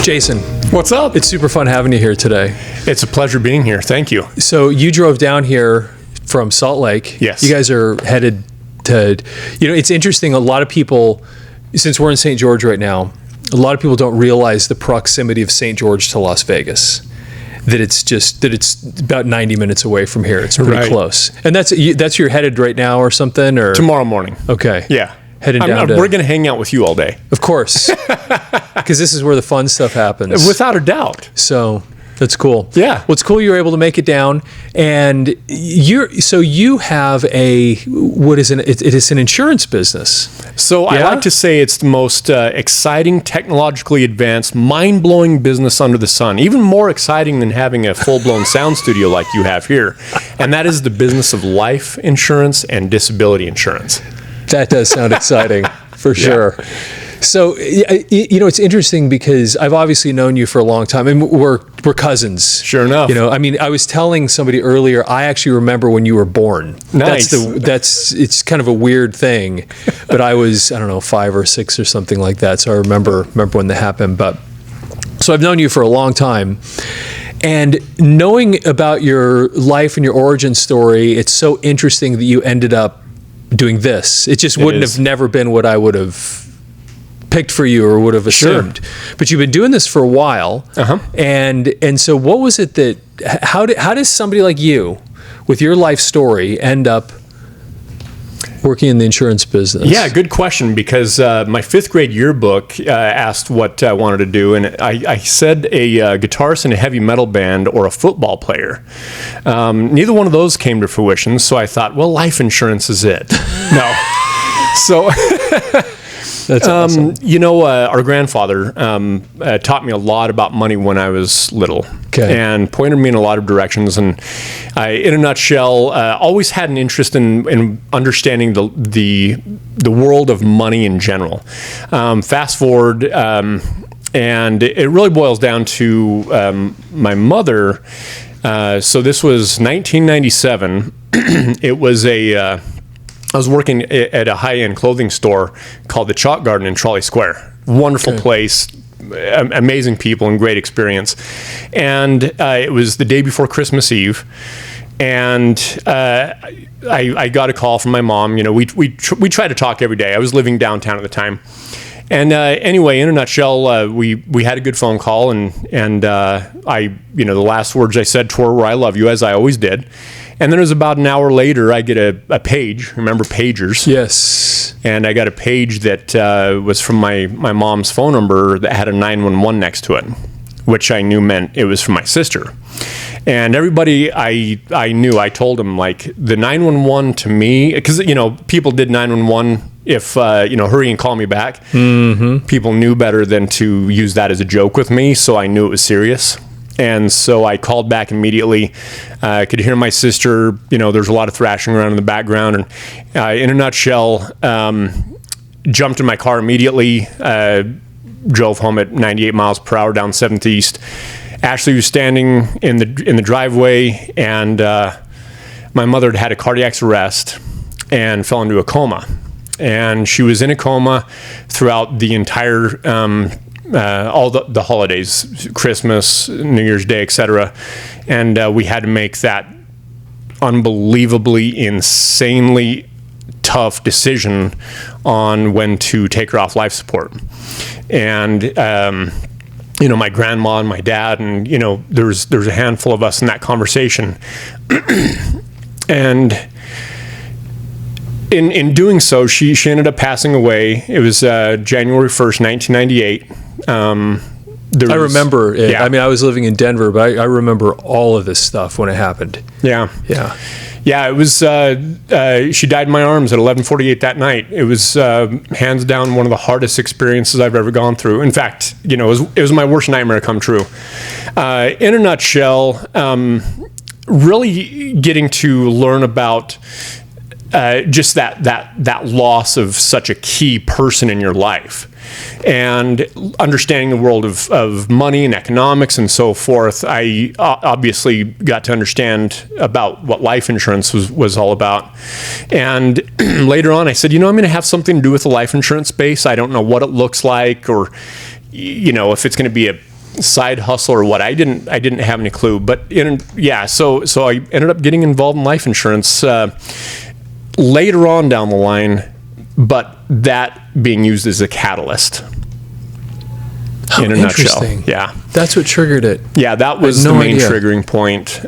Jason, What's up? it's super fun having you here today. It's a pleasure being here. Thank you. So you drove down here from Salt Lake. Yes. You guys are headed to, it's interesting. A lot of people, since we're in St. George right now, a lot of people don't realize the proximity of St. George to Las Vegas. That it's about 90 minutes away from here. It's pretty Right. close. And that's you're headed right now or something, or Tomorrow morning. Okay. Yeah. Heading down to, We're going to hang out with you all day. of course, because this is where the fun stuff happens. Without a doubt. So that's cool. Yeah. What's cool, you were able to make it down, and you have it is an insurance business. So I Yeah? like to say it's the most exciting, technologically advanced, mind-blowing business under the sun. Even more exciting than having a full-blown sound studio like you have here. And that is the business of life insurance and disability insurance. That does sound exciting, for sure. So, it's interesting because I've obviously known you for a long time, and we're cousins. Sure enough. I was telling somebody earlier, I actually remember when you were born. Nice. It's kind of a weird thing, but I was, 5 or 6 or something like that. So I remember when that happened. But so I've known you for a long time. And knowing about your life and your origin story, it's so interesting that you ended up doing this. It just wouldn't have never been what I would have picked for you or would have assumed. Sure. But you've been doing this for a while. Uh-huh. And so what was it that, how does somebody like you with your life story end up working in the insurance business? Yeah, good question, because my 5th grade yearbook asked what I wanted to do, and I said a guitarist in a heavy metal band or a football player. Neither one of those came to fruition, so I thought, well, life insurance is it. No. So... That's awesome. Our grandfather taught me a lot about money when I was little, and pointed me in a lot of directions. And I, in a nutshell, always had an interest in understanding the world of money in general. Fast forward, and it really boils down to my mother. So this was 1997. It was I was working at a high-end clothing store called the Chalk Garden in Trolley Square. Wonderful place, amazing people, and great experience. And it was the day before Christmas Eve, and I got a call from my mom. We tried to talk every day. I was living downtown at the time. And anyway, in a nutshell, we had a good phone call, and I, the last words I said to her were, "I love you," as I always did. And then it was about an hour later, I get a page. Remember pagers? Yes. And I got a page that was from my mom's phone number that had a 911 next to it, which I knew meant it was from my sister. And everybody I knew, I told them, like, the 911 to me, because, people did 911 if, hurry and call me back. Mm-hmm. People knew better than to use that as a joke with me, so I knew it was serious. And so I called back immediately. I could hear my sister, there's a lot of thrashing around in the background. And in a nutshell, jumped in my car immediately, drove home at 98 miles per hour down 7th East. Ashley was standing in the driveway, and my mother had a cardiac arrest and fell into a coma. And she was in a coma throughout the entire all the holidays, Christmas, New Year's Day, etc. And we had to make that unbelievably, insanely tough decision on when to take her off life support. And my grandma and my dad, and there's a handful of us in that conversation. And in doing so, she ended up passing away. It was January 1st, 1998. I remember it. Yeah. I was living in Denver, but I remember all of this stuff when it happened. Yeah. It was, she died in my arms at 11:48 that night. It was hands down one of the hardest experiences I've ever gone through. In fact, it was my worst nightmare come true. In a nutshell, really getting to learn about just that loss of such a key person in your life, and understanding the world of money and economics and so forth. I obviously got to understand about what life insurance was all about. And later on I said, I'm going to have something to do with the life insurance space. I don't know what it looks like, or if it's going to be side hustle or what. I didn't have any clue. But so I ended up getting involved in life insurance later on down the line, but that being used as a catalyst. How in a nutshell. Yeah. That's what triggered it. Yeah, that was the main triggering point.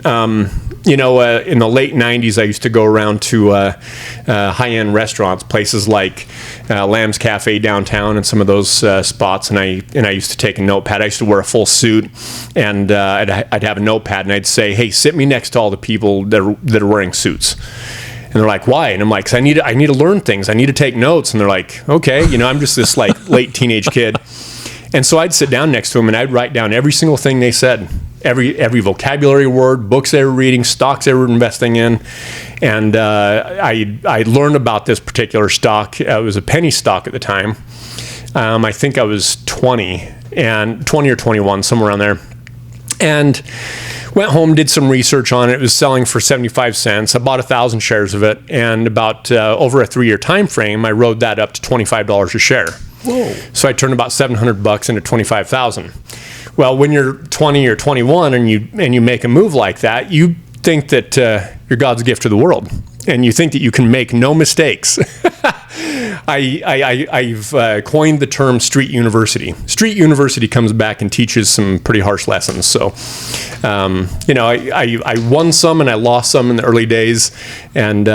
In the late 90s, I used to go around to high-end restaurants, places like Lamb's Cafe downtown and some of those spots, and I used to take a notepad. I used to wear a full suit, and I'd have a notepad, and I'd say, hey, sit me next to all the people that are wearing suits. And they're like, why? And I'm like, 'cause I need to learn things. I need to take notes. And they're like, okay, I'm just this like late teenage kid. And so I'd sit down next to them and I'd write down every single thing they said, every vocabulary word, books they were reading, stocks they were investing in. And I learned about this particular stock. It was a penny stock at the time. I think I was 20 or 21, somewhere around there. And went home, did some research on it. It was selling for 75 cents. I bought 1,000 shares of it. And about over a 3-year time frame, I rode that up to $25 a share. Whoa. So I turned about $700 into $25,000. Well, when you're 20 or 21 and you make a move like that, you think that you're God's gift to the world, and you think that you can make no mistakes. I've coined the term street university. Street university comes back and teaches some pretty harsh lessons. So, I won some and I lost some in the early days, and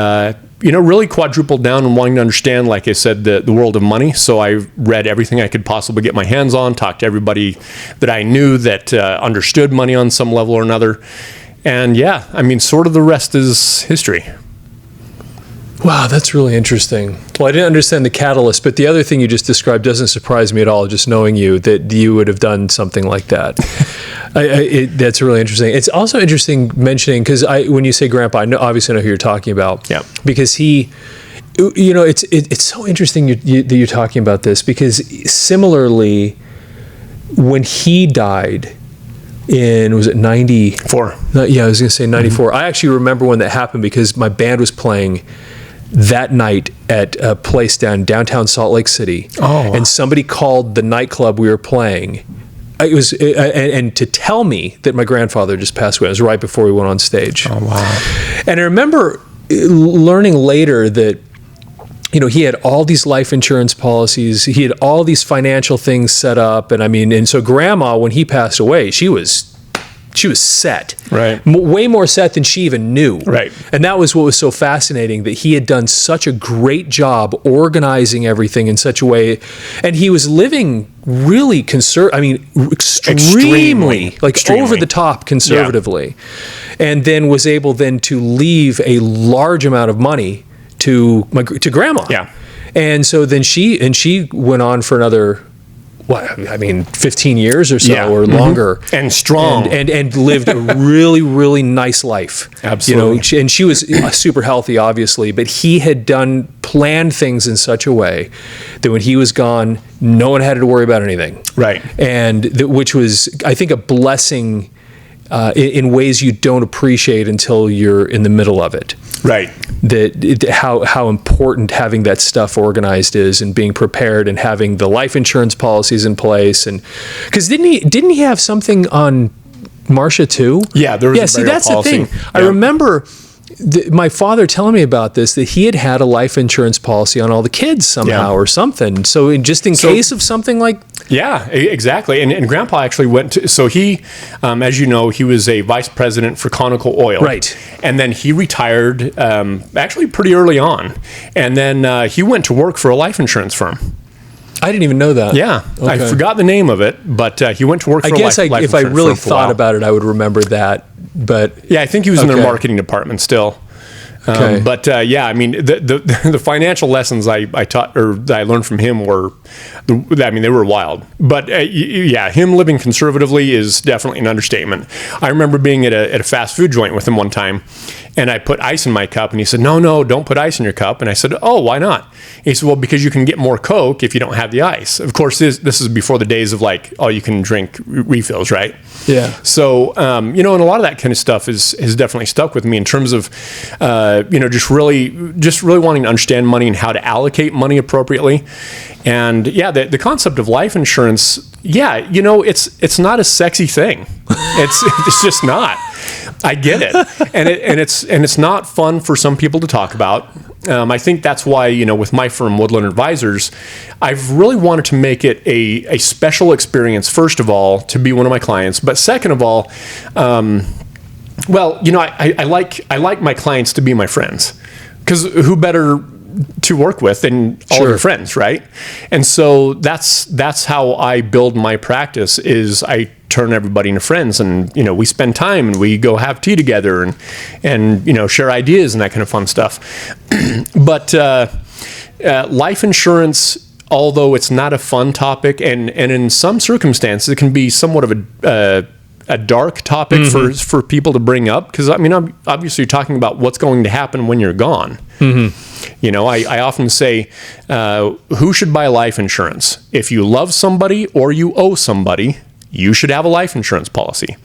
really quadrupled down and wanting to understand, like I said, the world of money. So I read everything I could possibly get my hands on, talked to everybody that I knew that understood money on some level or another. And sort of the rest is history. Wow, that's really interesting. Well, I didn't understand the catalyst, but the other thing you just described doesn't surprise me at all, just knowing you, that you would have done something like that. That's really interesting. It's also interesting mentioning, because when you say grandpa, I obviously know who you're talking about. Yeah. Because it's so interesting that you're talking about this, because similarly, when he died in, was it 94? Yeah, I was going to say 94. Mm-hmm. I actually remember when that happened, because my band was playing that night at a place downtown Salt Lake City. Oh, wow. And somebody called the nightclub we were playing. It was and to tell me that my grandfather just passed away. It was right before we went on stage. Oh, wow. And I remember learning later that he had all these life insurance policies. He had all these financial things set up. And so Grandma, when he passed away, she was set. Right. Way more set than she even knew. Right. And that was what was so fascinating, that he had done such a great job organizing everything in such a way. And he was living really extremely over the top conservatively. Yeah. And then was able then to leave a large amount of money to Grandma. Yeah. And so then she went on for another 15 years or so, or longer, and strong, and lived a really, really nice life. Absolutely. And she was super healthy, obviously, but he had planned things in such a way that when he was gone, no one had to worry about anything. Right. And which was, I think, a blessing in ways you don't appreciate until you're in the middle of it. Right. How important having that stuff organized is, and being prepared, and having the life insurance policies in place. And because didn't he have something on Marcia too? Yeah, there was a burial policy. That's the thing. Yeah. I remember my father telling me about this, that he had a life insurance policy on all the kids somehow or something. So just in case of something like... Yeah, exactly. And Grandpa actually went to... So he, as you know, he was a vice president for Conoco Oil. Right. And then he retired actually pretty early on. And then he went to work for a life insurance firm. I didn't even know that. Yeah. Okay. I forgot the name of it, but he went to work for a life insurance firm. I guess if I really thought about it, I would remember that. But yeah, I think he was in their marketing department still. Okay. The financial lessons I taught, or that I learned from him they were wild. But him living conservatively is definitely an understatement. I remember being at a fast food joint with him one time, and I put ice in my cup, and he said, no, don't put ice in your cup. And I said, oh, why not? He said, well, because you can get more Coke if you don't have the ice. Of course, this is before the days of you can drink refills, right? Yeah. So, and a lot of that kind of stuff has definitely stuck with me in terms of, just really wanting to understand money and how to allocate money appropriately. And the concept of life insurance, Yeah, it's not a sexy thing. It's just not. I get it, and it's not fun for some people to talk about. I think that's why, with my firm, Woodland Advisors, I've really wanted to make it a special experience. First of all, to be one of my clients, but second of all, I like my clients to be my friends, because who better to work with than all of your friends, right? And so that's how I build my practice. Is I turn everybody into friends, and we spend time and we go have tea together and share ideas and that kind of fun stuff. But life insurance, although it's not a fun topic, and in some circumstances it can be somewhat of a dark topic for people to bring up, because obviously you're talking about what's going to happen when you're gone. I often say, who should buy life insurance? If you love somebody or you owe somebody, you should have a life insurance policy.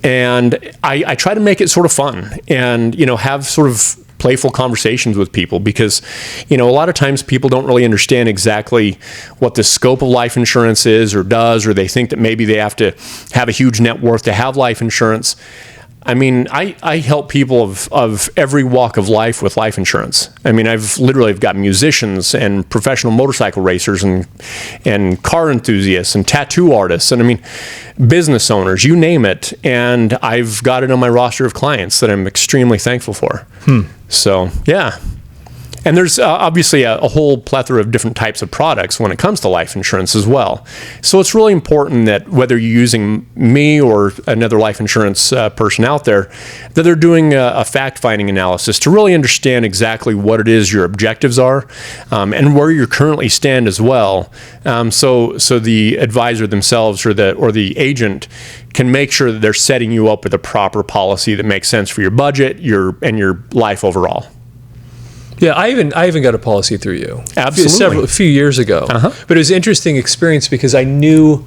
And I try to make it sort of fun and, have sort of playful conversations with people, because, a lot of times people don't really understand exactly what the scope of life insurance is or does, or they think that maybe they have to have a huge net worth to have life insurance. I help people of every walk of life with life insurance. I've got musicians and professional motorcycle racers and car enthusiasts and tattoo artists and business owners, you name it. And I've got it on my roster of clients that I'm extremely thankful for. So, yeah. And there's obviously a whole plethora of different types of products when it comes to life insurance as well. So it's really important that whether you're using me or another life insurance person out there, that they're doing a fact-finding analysis to really understand exactly what it is your objectives are, and where you currently stand as well. So the advisor themselves or the agent can make sure that they're setting you up with a proper policy that makes sense for your budget, and your life overall. Yeah, I even got a policy through you. Absolutely. A few years ago. But it was an interesting experience because I knew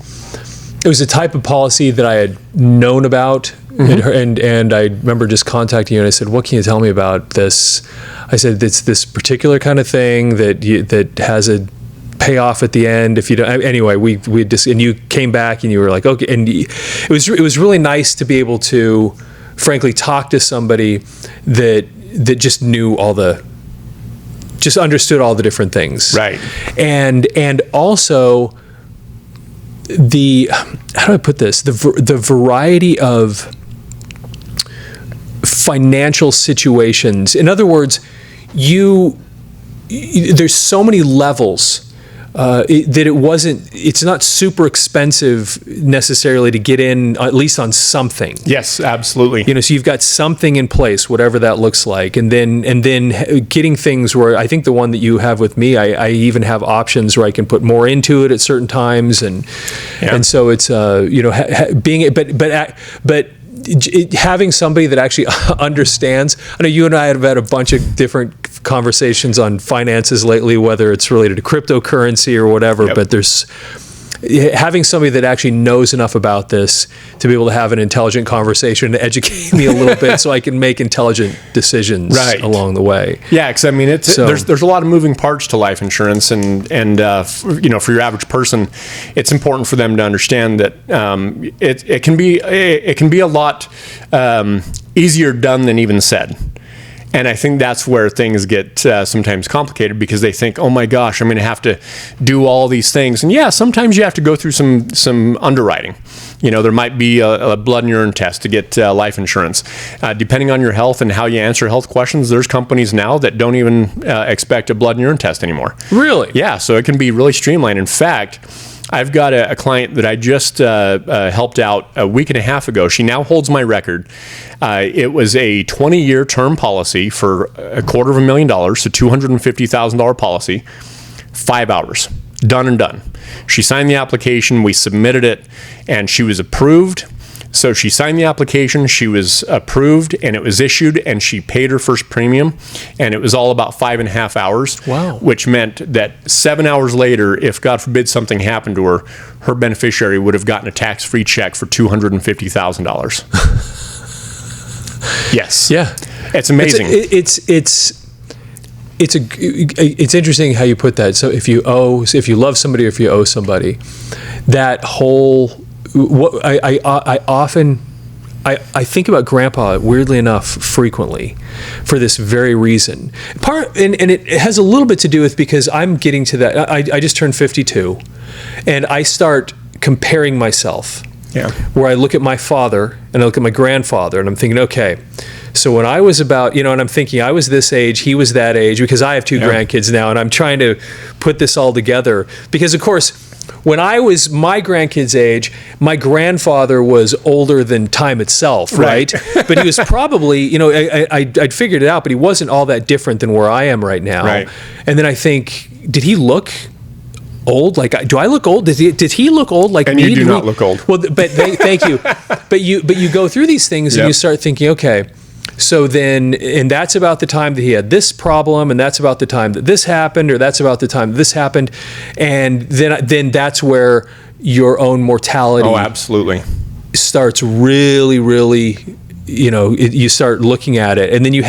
it was a type of policy that I had known about. And I remember just contacting you and I said, what can you tell me about this? I said, it's this particular kind of thing that has a payoff at the end if you don't. Anyway, we just, and you came back and you were like, okay. And it was really nice to be able to, frankly, talk to somebody that just knew just understood all the different things. Right. And also how do I put this? The variety of financial situations. In other words, there's so many levels that it's not super expensive necessarily to get in, at least on something. Yes, absolutely. So you've got something in place, whatever that looks like, and then getting things where I think the one that you have with me, I even have options where I can put more into it at certain times, and so it's having somebody that actually understands. I know you and I have had a bunch of different conversations on finances lately, whether it's related to cryptocurrency or whatever, but there's having somebody that actually knows enough about this to be able to have an intelligent conversation to educate me a little bit so I can make intelligent decisions along the way. Yeah, because there's a lot of moving parts to life insurance, and for your average person, it's important for them to understand that it can be a lot easier done than even said. And I think that's where things get sometimes complicated, because they think, oh my gosh, I'm going to have to do all these things. And yeah, sometimes you have to go through some underwriting. There might be a blood and urine test to get life insurance. Depending on your health and how you answer health questions, there's companies now that don't even expect a blood and urine test anymore. Really? Yeah, so it can be really streamlined. In fact, I've got a client that I just helped out a week and a half ago. She now holds my record. It was a 20-year term policy for $250,000, so $250,000 policy, 5 hours, done and done. She signed the application, we submitted it, and she was approved. So she signed the application, she was approved, and it was issued, and she paid her first premium, and it was all about 5.5 hours. Wow. Which meant that 7 hours later, if God forbid something happened to her, her beneficiary would have gotten a tax-free check for $250,000. Yes. Yeah. It's amazing. it's interesting how you put that. So if you love somebody, or if you owe somebody, that whole, what I often think about Grandpa, weirdly enough, frequently, for this very reason. And it has a little bit to do with, because I'm getting to that. I just turned 52, and I start comparing myself. Yeah. Where I look at my father and I look at my grandfather, and I'm thinking, okay, so when I was about, and I'm thinking I was this age, he was that age, because I have two grandkids now, and I'm trying to put this all together. Because, of course, when I was my grandkids' age, my grandfather was older than time itself, right? But he was probably, I'd figured it out, but he wasn't all that different than where I am right now. Right. And then I think, did he look old? Like, do I look old? Did he look old like me? And you do not look old. Well, thank you. But you go through these things and you start thinking, okay, so then, and that's about the time that he had this problem, and that's about the time that this happened, or that's about the time that this happened, and then that's where your own mortality absolutely starts really, really, you start looking at it, and then you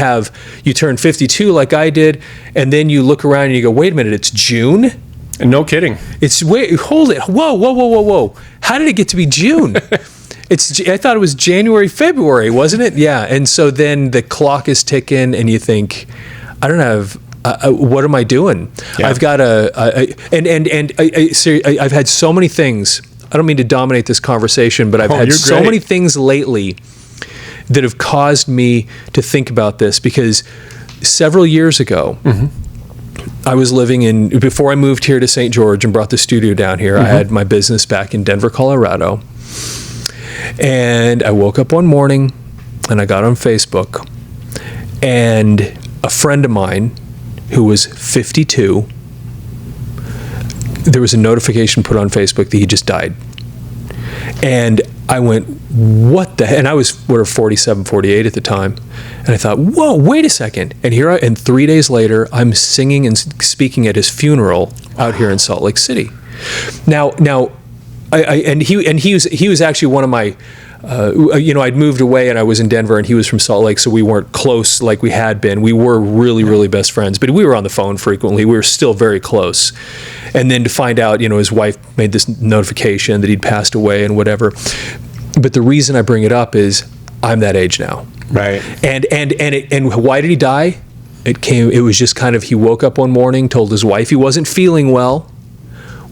turn 52 like I did, and then you look around and you go, wait a minute, it's June? And no kidding. Hold it. Whoa. How did it get to be June? I thought it was January, February, wasn't it? Yeah. And so then the clock is ticking, and you think, I don't have, what am I doing? Yeah. I've got I've had so many things. I don't mean to dominate this conversation, but I've had so many things lately that have caused me to think about this, because several years ago, I was living before I moved here to St. George and brought the studio down here, I had my business back in Denver, Colorado. And I woke up one morning and I got on Facebook, and a friend of mine who was 52, there was a notification put on Facebook that he just died. And I went, what the heck? And I was 47, 48 at the time. And I thought, whoa, wait a second. And 3 days later, I'm singing and speaking at his funeral out here in Salt Lake City. Now, he was actually one of my, I'd moved away and I was in Denver, and he was from Salt Lake, so we weren't close like we had been. We were really, really best friends, but we were on the phone frequently. We were still very close. And then to find out, his wife made this notification that he'd passed away and whatever. But the reason I bring it up is I'm that age now. Right. And why did he die? It was just kind of, he woke up one morning, told his wife he wasn't feeling well,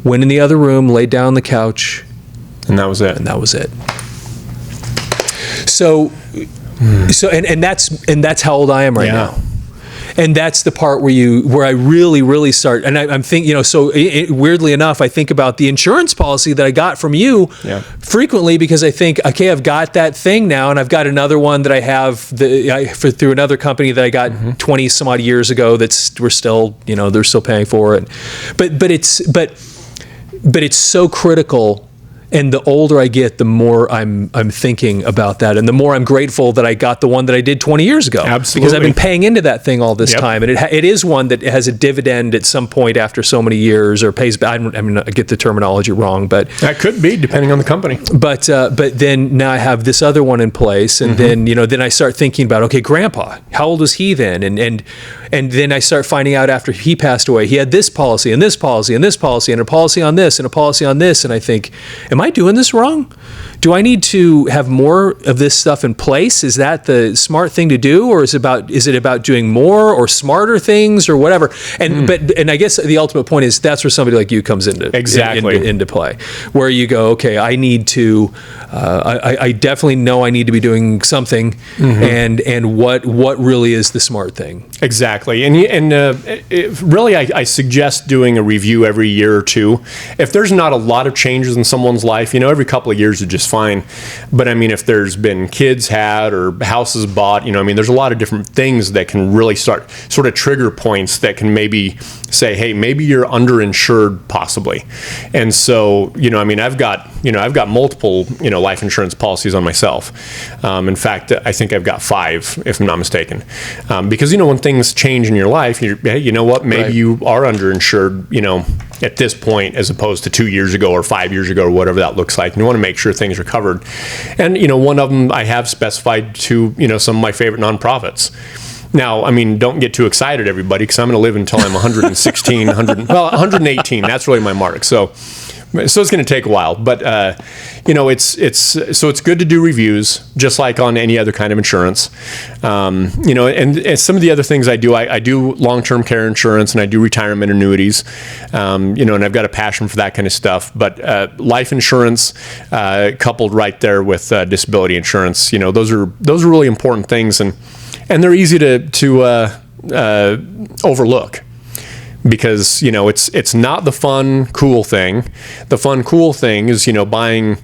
went in the other room, laid down on the couch. And that was it. So that's how old I am right now. And that's the part where I really, really start. And I'm thinking, weirdly enough, I think about the insurance policy that I got from you frequently, because I think, okay, I've got that thing now, and I've got another one that I have through another company that I got 20 some odd years ago. We're still, they're still paying for it. But it's so critical. And the older I get, the more I'm thinking about that, and the more I'm grateful that I got the one that I did 20 years ago. Absolutely. Because I've been paying into that thing all this time, and it is one that has a dividend at some point after so many years, or pays back. I get the terminology wrong, but that could be depending on the company. But then now I have this other one in place, and then I start thinking about, okay, Grandpa, how old was he then? And then I start finding out after he passed away, he had this policy and this policy and this policy and a policy on this and a policy on this. And I think, am I doing this wrong? Do I need to have more of this stuff in place? Is that the smart thing to do? Or is it about doing more or smarter things or whatever? And I guess the ultimate point is that's where somebody like you comes into play, where you go, okay, I need to, I definitely know I need to be doing something, and what really is the smart thing. Exactly. And really, I suggest doing a review every year or two. If there's not a lot of changes in someone's life, every couple of years is just fine. But if there's been kids had or houses bought, there's a lot of different things that can really start sort of trigger points that can maybe say, hey, maybe you're underinsured possibly. And so, I've got multiple, life insurance policies on myself. In fact, I think I've got 5, if I'm not mistaken. Because, when things change in your life, hey, you know what, maybe you are underinsured, at this point, as opposed to 2 years ago or 5 years ago or whatever that looks like. And you want to make sure things are covered. And, one of them I have specified to, some of my favorite nonprofits. Now, I mean, don't get too excited, everybody, because I'm going to live until I'm 116, 118. That's really my mark. So it's going to take a while, but it's good to do reviews, just like on any other kind of insurance. And some of the other things I do long-term care insurance, and I do retirement annuities. And I've got a passion for that kind of stuff. But life insurance, coupled right there with disability insurance, those are really important things, and they're easy to overlook. Because it's not the fun cool thing. The fun cool thing is buying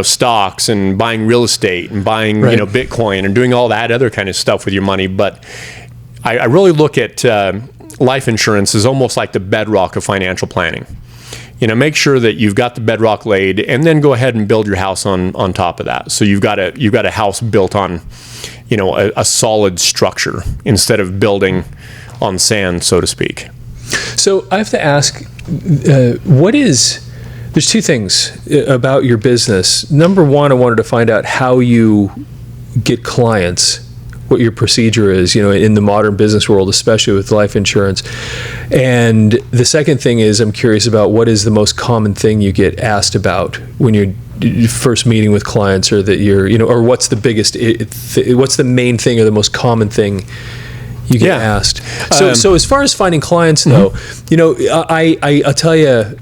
stocks and buying real estate and buying Bitcoin and doing all that other kind of stuff with your money. But I really look at life insurance as almost like the bedrock of financial planning. Make sure that you've got the bedrock laid, and then go ahead and build your house on top of that. So you've got a house built on a solid structure instead of building on sand, so to speak. So I have to ask, there's two things about your business. Number one, I wanted to find out how you get clients, what your procedure is, in the modern business world, especially with life insurance. And the second thing is, I'm curious about what is the most common thing you get asked about when you're first meeting with clients, or that or what's the main thing or the most common thing you get asked. So as far as finding clients, though, I'll tell you,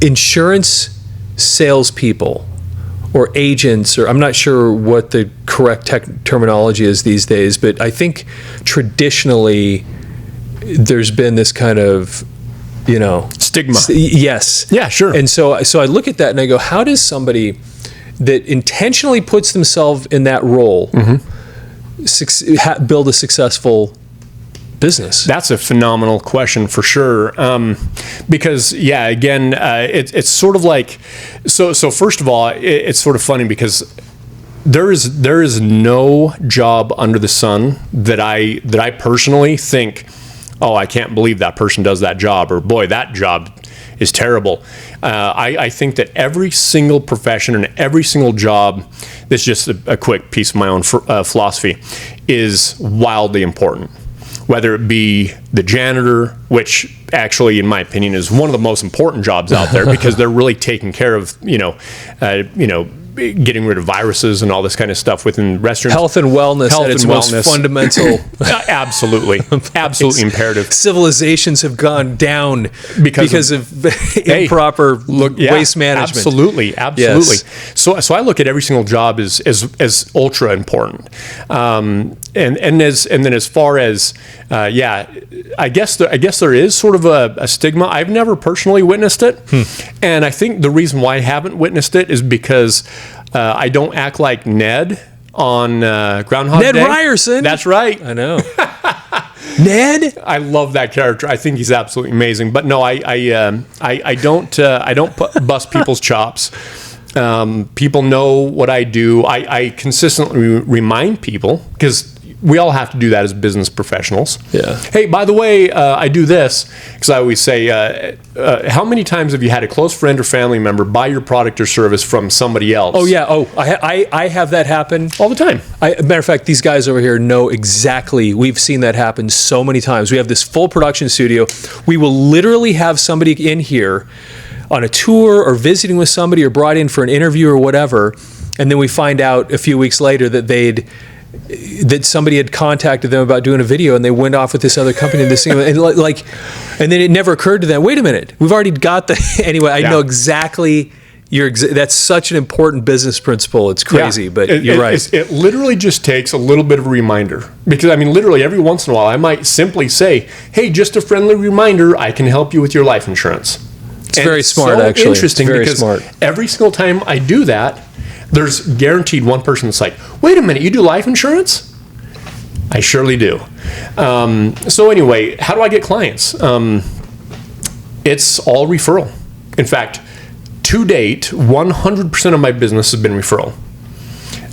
insurance salespeople or agents, or I'm not sure what the correct terminology is these days, but I think traditionally there's been this kind of, stigma. Yes. Yeah, sure. And so I look at that and I go, how does somebody that intentionally puts themselves in that role build a successful business? That's a phenomenal question for sure. Because again, it's sort of like, so first of all, it's sort of funny because there is no job under the sun that I personally think, oh, I can't believe that person does that job, or boy, that job is terrible. I think that every single profession and every single job, this is just a quick piece of my own philosophy, is wildly important. Whether it be the janitor, which actually, in my opinion, is one of the most important jobs out there because they're really taking care of, getting rid of viruses and all this kind of stuff within restrooms. Health and wellness at its most fundamental. Absolutely imperative. Civilizations have gone down because of improper waste management. Absolutely. Yes. So I look at every single job as ultra important. And then as far as I guess there is sort of a stigma. I've never personally witnessed it, and I think the reason why I haven't witnessed it is because I don't act like Ned on Groundhog Day. Ned Ryerson. That's right. I know. Ned. I love that character. I think he's absolutely amazing. But no, I don't bust people's chops. People know what I do. I consistently remind people, because we all have to do that as business professionals. Yeah. Hey, by the way, I do this because I always say, how many times have you had a close friend or family member buy your product or service from somebody else? Oh, yeah. Oh, I have that happen all the time. Matter of fact, these guys over here know exactly. We've seen that happen so many times. We have this full production studio. We will literally have somebody in here on a tour or visiting with somebody or brought in for an interview or whatever, and then we find out a few weeks later that somebody had contacted them about doing a video, and they went off with this other company and this thing, and then it never occurred to them, wait a minute, we've already got anyway. I know exactly. That's such an important business principle. It's crazy, but you're right. It literally just takes a little bit of a reminder, because literally every once in a while I might simply say, hey, just a friendly reminder, I can help you with your life insurance. It's very smart, actually. Interesting, because every single time I do that, there's guaranteed one person that's like, wait a minute, you do life insurance? I surely do. So anyway, how do I get clients? It's all referral. In fact, to date, 100% of my business has been referral.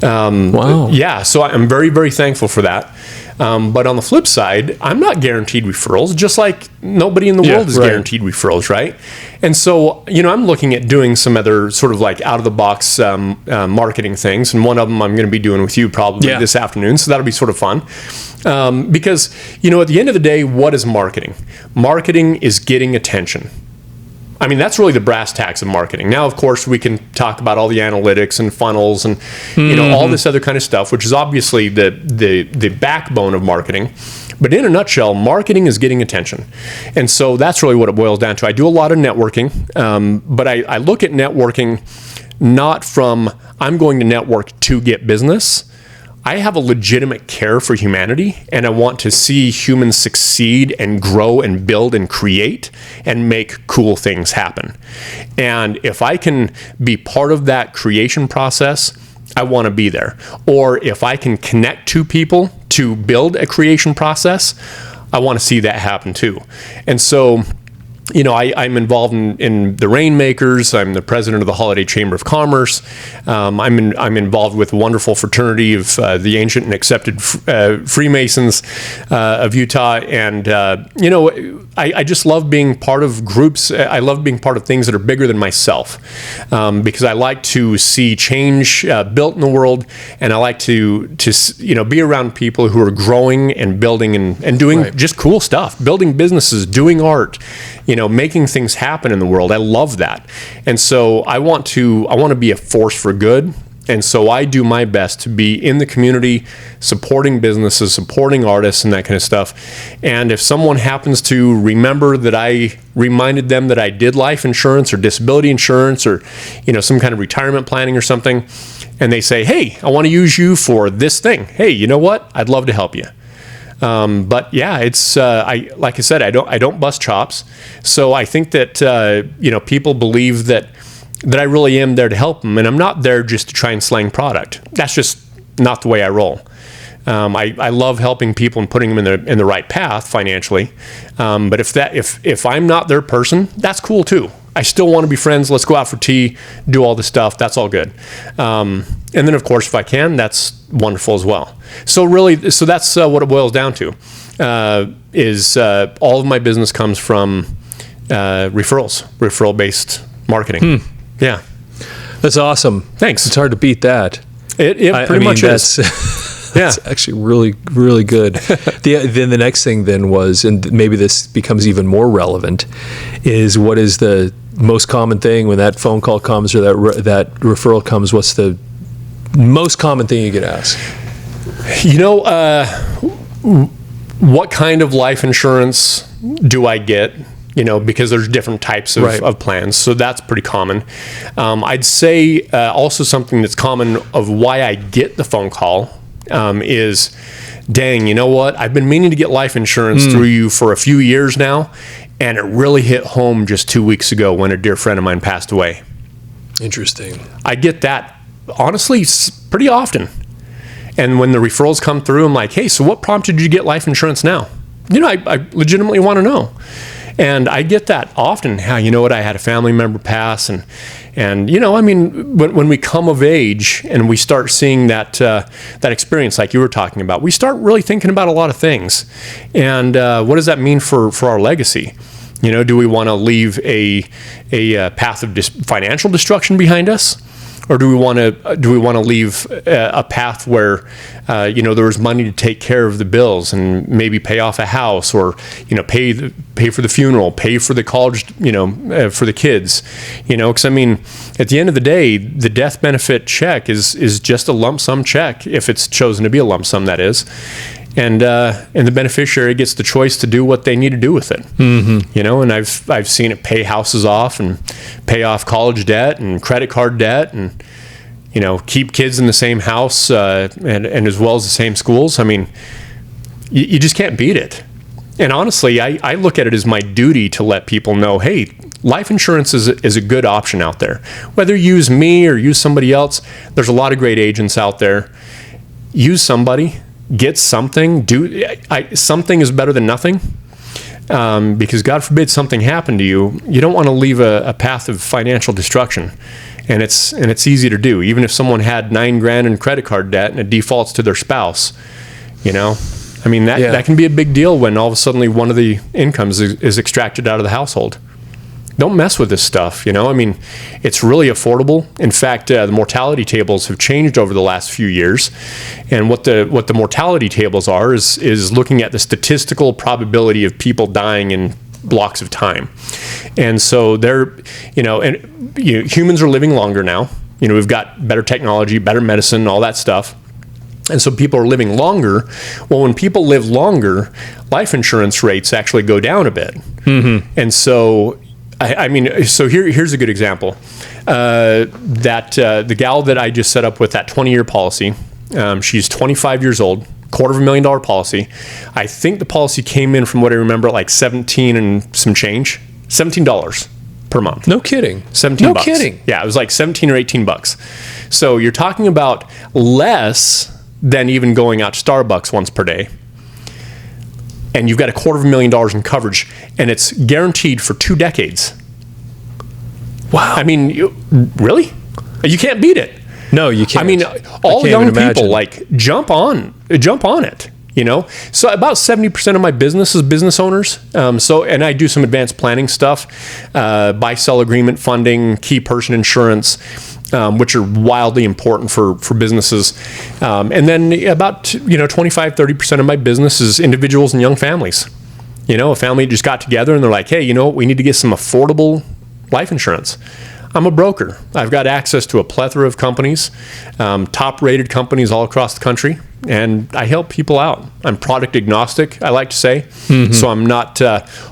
Wow. Yeah, so I'm very, very thankful for that. But on the flip side, I'm not guaranteed referrals, just like nobody in the world is guaranteed referrals, right? And so, I'm looking at doing some other sort of like out of the box marketing things. And one of them I'm going to be doing with you probably this afternoon. So that'll be sort of fun. Because, at the end of the day, what is marketing? Marketing is getting attention. I mean, that's really the brass tacks of marketing. Now, of course, we can talk about all the analytics and funnels and, all this other kind of stuff, which is obviously the backbone of marketing. But in a nutshell, marketing is getting attention. And so that's really what it boils down to. I do a lot of networking, but I look at networking not from I'm going to network to get business. I have a legitimate care for humanity, and I want to see humans succeed and grow and build and create and make cool things happen. And if I can be part of that creation process, I want to be there. Or if I can connect two people to build a creation process, I want to see that happen too. And so, I'm involved in the Rainmakers. I'm the president of the Holiday Chamber of Commerce. I'm involved with a wonderful fraternity of the ancient and accepted Freemasons of Utah. And, I just love being part of groups. I love being part of things that are bigger than myself because I like to see change built in the world. And I like to be around people who are growing and building and doing just cool stuff, building businesses, doing art, making things happen in the world. I love that. And so I want to be a force for good. And so I do my best to be in the community, supporting businesses, supporting artists and that kind of stuff. And if someone happens to remember that I reminded them that I did life insurance or disability insurance or, some kind of retirement planning or something, and they say, hey, I want to use you for this thing. Hey, you know what? I'd love to help you. But yeah, it's like I said, I don't bust chops. So I think that people believe that I really am there to help them, and I'm not there just to try and slang product. That's just not the way I roll. I love helping people and putting them in the right path financially. But if I'm not their person, that's cool too. I still want to be friends. Let's go out for tea, do all this stuff. That's all good. And then, of course, if I can, that's wonderful as well. So that's what it boils down to. All of my business comes from referral-based marketing. Yeah, that's awesome. Thanks. It's hard to beat that. It pretty much is. That's actually really, really good. Then the next thing then was, and maybe this becomes even more relevant, is what is the most common thing when that phone call comes or that referral comes? What's the most common thing you get asked? What kind of life insurance do I get? Because there's different types of plans. So that's pretty common. I'd say also something that's common of why I get the phone call is, dang, you know what? I've been meaning to get life insurance through you for a few years now, and it really hit home just 2 weeks ago when a dear friend of mine passed away. Interesting. I get that, honestly, pretty often. And when the referrals come through, I'm like, hey, so what prompted you to get life insurance now? I legitimately want to know. And I get that often. How, you know what, I had a family member pass, and when we come of age and we start seeing that experience like you were talking about, we start really thinking about a lot of things. And what does that mean for our legacy? Do we want to leave a path of financial destruction behind us? Or do we want to leave a path where there was money to take care of the bills and maybe pay off a house, or pay for the funeral, pay for the college, for the kids, because at the end of the day, the death benefit check is just a lump sum check if it's chosen to be a lump sum, that is. And the beneficiary gets the choice to do what they need to do with it. And I've seen it pay houses off and pay off college debt and credit card debt, and keep kids in the same house and as well as the same schools. You just can't beat it. And honestly, I look at it as my duty to let people know, hey, life insurance is a good option out there. Whether you use me or use somebody else, there's a lot of great agents out there. Use somebody. Get something. Something is better than nothing, because God forbid something happened to you. You don't want to leave a path of financial destruction, and it's easy to do. Even if someone had $9,000 in credit card debt and it defaults to their spouse, I mean, that can be a big deal when all of a sudden one of the incomes is extracted out of the household. Don't mess with this stuff, you know? I mean, it's really affordable. In fact, the mortality tables have changed over the last few years. And what the mortality tables are is looking at the statistical probability of people dying in blocks of time. And so humans are living longer now. You know, we've got better technology, better medicine, all that stuff. And so people are living longer. Well, when people live longer, life insurance rates actually go down a bit. Mm-hmm. And so, here's a good example. The gal that I just set up with that 20-year policy, she's 25 years old, $250,000 policy. I think the policy came in, from what I remember, like $17 and some change, $17 per month. No kidding. $17. No kidding. Yeah, it was like $17 or $18. So you're talking about less than even going out to Starbucks once per day. And you've got $250,000 in coverage, and it's guaranteed for 2 decades. Wow. I mean, really? You can't beat it. No, you can't. I mean, all young people jump on it. You know, so about 70% of my business is business owners. And I do some advanced planning stuff, buy-sell agreement funding, key person insurance, which are wildly important for businesses. And then about 25-30% of my business is individuals and young families. You know, a family just got together and they're like, hey, you know what, we need to get some affordable life insurance. I'm a broker. I've got access to a plethora of companies, top-rated companies all across the country, and I help people out. I'm product agnostic, I like to say, so I'm not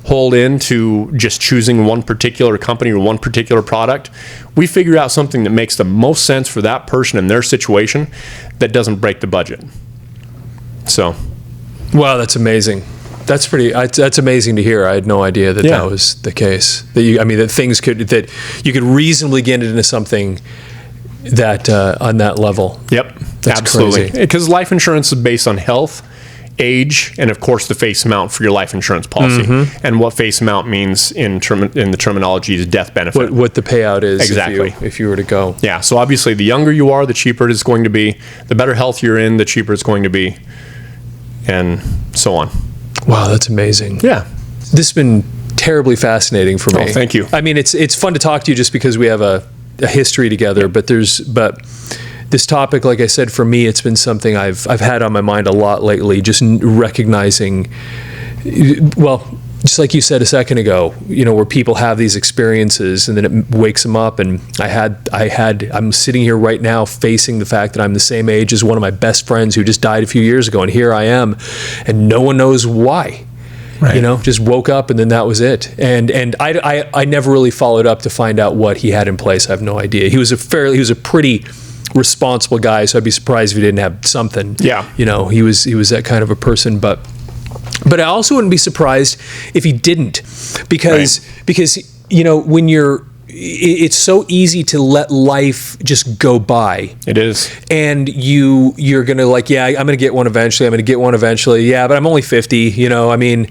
holed into just choosing one particular company or one particular product. We figure out something that makes the most sense for that person in their situation that doesn't break the budget. So, wow, that's amazing. That's amazing to hear. I had no idea that was the case. That you could reasonably get into something that on that level. Yep, that's absolutely. Crazy. Because life insurance is based on health, age, and of course the face amount for your life insurance policy. Mm-hmm. And what face amount means in the terminology is death benefit. What the payout is exactly if you were to go. Yeah. So obviously, the younger you are, the cheaper it is going to be. The better health you're in, the cheaper it's going to be, and so on. Wow, that's amazing. Yeah. This has been terribly fascinating for me. Oh, thank you. I mean, it's fun to talk to you just because we have a history together, but this topic, like I said, for me, it's been something I've had on my mind a lot lately, just recognizing, well, just like you said a second ago, you know, where people have these experiences and then it wakes them up. And I'm sitting here right now facing the fact that I'm the same age as one of my best friends who just died a few years ago. And here I am, and no one knows why. Right. You know, just woke up and then that was it. And I never really followed up to find out what he had in place. I have no idea. He was a pretty responsible guy, so I'd be surprised if he didn't have something. Yeah. You know, he was that kind of a person, but I also wouldn't be surprised if he didn't, because you know, when it's so easy to let life just go by. It is. And you're going to I'm going to get one eventually. Yeah, but I'm only 50, you know, I mean,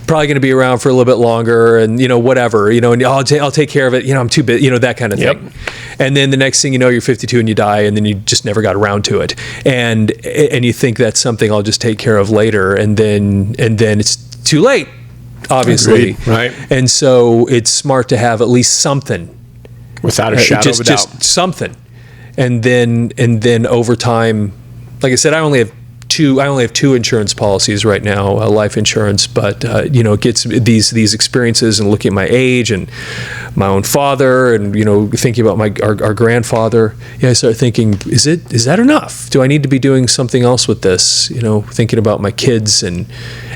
probably going to be around for a little bit longer and, you know, whatever, you know, and I'll take care of it. You know, I'm too big, you know, that kind of thing. Yep. And then the next thing you know, you're 52 and you die, and then you just never got around to it. And you think that's something I'll just take care of later. And then it's too late. Obviously. Agreed. Right. And so it's smart to have at least something. Without a shadow of a doubt. Just something. And then over time, like I said, I only have two insurance policies right now, life insurance, but you know, it gets these experiences and looking at my age and my own father and, you know, thinking about our grandfather. Yeah, I start thinking, is that enough? Do I need to be doing something else with this? You know, thinking about my kids and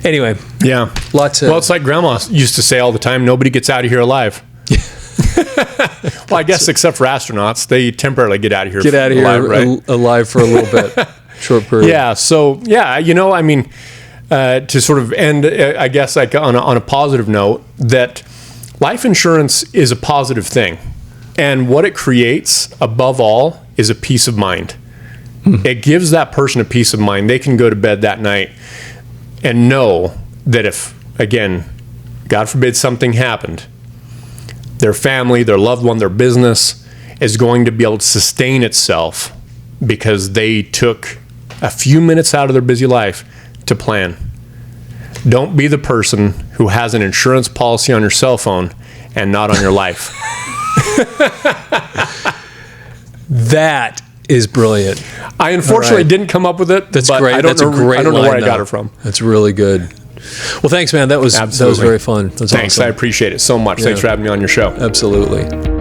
anyway. Yeah. Well, it's like Grandma used to say all the time, nobody gets out of here alive. Well, I guess except for astronauts, they temporarily get out of here alive for a little bit. Short period. Yeah. So, yeah, you know, I mean, to sort of end, I guess, like on a positive note, that life insurance is a positive thing. And what it creates, above all, is a peace of mind. It gives that person a peace of mind. They can go to bed that night and know that if, again, God forbid something happened, their family, their loved one, their business is going to be able to sustain itself because they took a few minutes out of their busy life to plan Don't be the person who has an insurance policy on your cell phone and not on your life. That is brilliant. I unfortunately didn't come up with it. That's but great. I don't That's know, a great I don't know line, where I got though. it from. That's really good. Well, thanks, man. That was very fun. That was Thanks. awesome. I appreciate it so much. Thanks for having me on your show. Absolutely.